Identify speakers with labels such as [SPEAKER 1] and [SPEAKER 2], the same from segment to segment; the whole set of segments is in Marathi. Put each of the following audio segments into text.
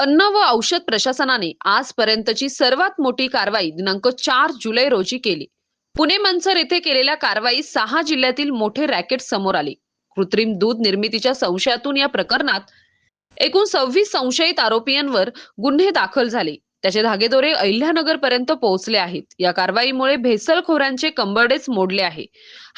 [SPEAKER 1] अन्न व औषध प्रशासनाने आजपर्यंतची सर्वात मोठी कारवाई दिनांक 4 जुलै रोजी केली. पुणे मंचर येथे केलेल्या कारवाईत 6 जिल्ह्यातील मोठे रॅकेट समोर आले. कृत्रिम दूध निर्मितीच्या संशयातून या प्रकरणात एकूण 26 संशयित आरोपींवर गुन्हे दाखल झाले. त्याचे धागेदोरे अहिल्यानगर पर्यंत पोहोचले आहेत. या कारवाईमुळे भेसळखोरांचे कंबरडेच मोडले आहे.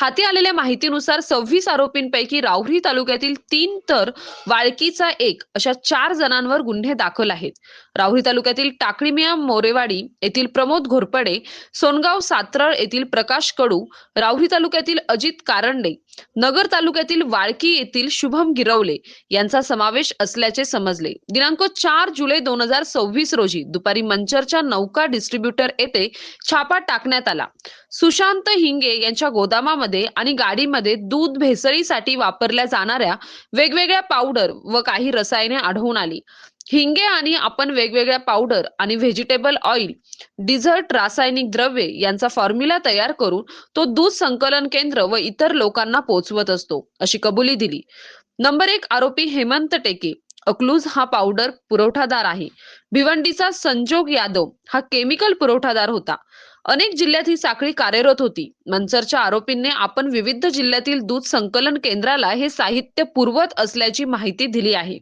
[SPEAKER 1] हाती आलेल्या माहितीनुसार 26 आरोपींपैकी राहुरी तालुक्यातील 3 तर वाळकीचा 1 अशा 4 जणांवर गुन्हे दाखल आहेत. राहुरी तालुक्यातील टाकळीमिया मोरेवाडी येथील प्रमोद घोरपडे, सोनगाव सातरळ येथील प्रकाश कडू, राहुरी तालुक्यातील अजित कारंडे, नगर तालुक्यातील वाळकी येथील शुभम गिरवले यांचा समावेश असल्याचे समजले. दिनांक 4 जुलै 2026 रोजी दुपारी मंचरच्या नौका डिस्ट्रीब्युटर येथे छापा टाकण्यात आला. सुशांत हिंगे यांच्या गोदामामध्ये आणि गाडीमध्ये दूध भेसळीसाठी वापरल्या जाणाऱ्या वेगवेगळ्या पावडर व काही रसायने आढळून आली. हिंगे आणि आपण वेगवेगळ्या पावडर आणि व्हेजिटेबल ऑइल, डिझर्ट रासायनिक द्रव्ये यांचा फॉर्म्युला तयार करून तो दूध संकलन केंद्र व इतर लोकांना पोहोचवत असतो, अशी कबुली दिली. नंबर 1 आरोपी हेमंत टेके अकलूज हा पावडर पुरवठादार आहे. भिवंडीचा संजोग यादव हा केमिकल पुरवठादार होता. अनेक जिल्ह्यात ही साखळी कार्यरत होती. मंचरच्या आरोपींनी आपण विविध जिल्ह्यातील दूध संकलन केंद्राला हे साहित्य पुरवत असल्याची माहिती दिली आहे.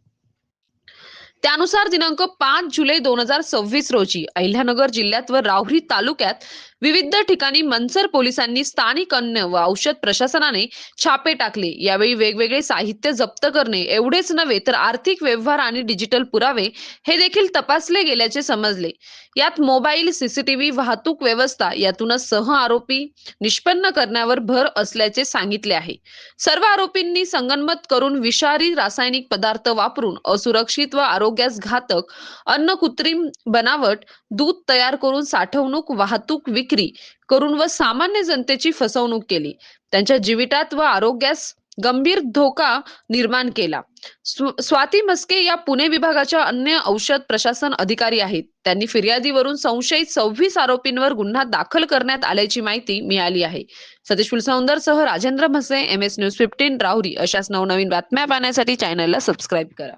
[SPEAKER 1] त्यानुसार दिनांक 5 जुलै 2026 रोजी अहिल्यानगर जिल्ह्यात व राहुरी तालुक्यात विविध ठिकाणी मंचर पोलिसांनी स्थानिक अन्न व औषध प्रशासनाने छापे टाकले. यावेळी वेगवेगळे साहित्य जप्त करणे एवढेच नव्हे तर आर्थिक व्यवहार आणि डिजिटल पुरावे हे देखील तपासले गेल्याचे समजले. यात मोबाईल, सीसीटीव्ही, वाहतूक व्यवस्था यातूनच सह आरोपी निष्पन्न करण्यावर भर असल्याचे सांगितले आहे. सर्व आरोपींनी संगनमत करून विषारी रासायनिक पदार्थ वापरून असुरक्षित व आरोग्यास घातक अन्न, कृत्रिम बनावट दूध तयार करून साठवणूक, वाहतूक, विक्री करून व सामान्य जनतेची फसवणूक केली. त्यांच्या जीवितात व आरोग्यास गंभीर धोका निर्माण केला. स्वाती मस्के या पुणे विभागाच्या अन्य औषध प्रशासन अधिकारी आहेत. त्यांनी फिर्यादीवरून संशयित 26 आरोपींवर गुन्हा दाखल करण्यात आल्याची माहिती मिळाली आहे. सतीश फुलसौंदरसह राजेंद्र म्हसे, MS न्यूज 15 राहुरी. अशाच नवनवीन बातम्या पाहण्यासाठी चॅनलला सबस्क्राईब करा.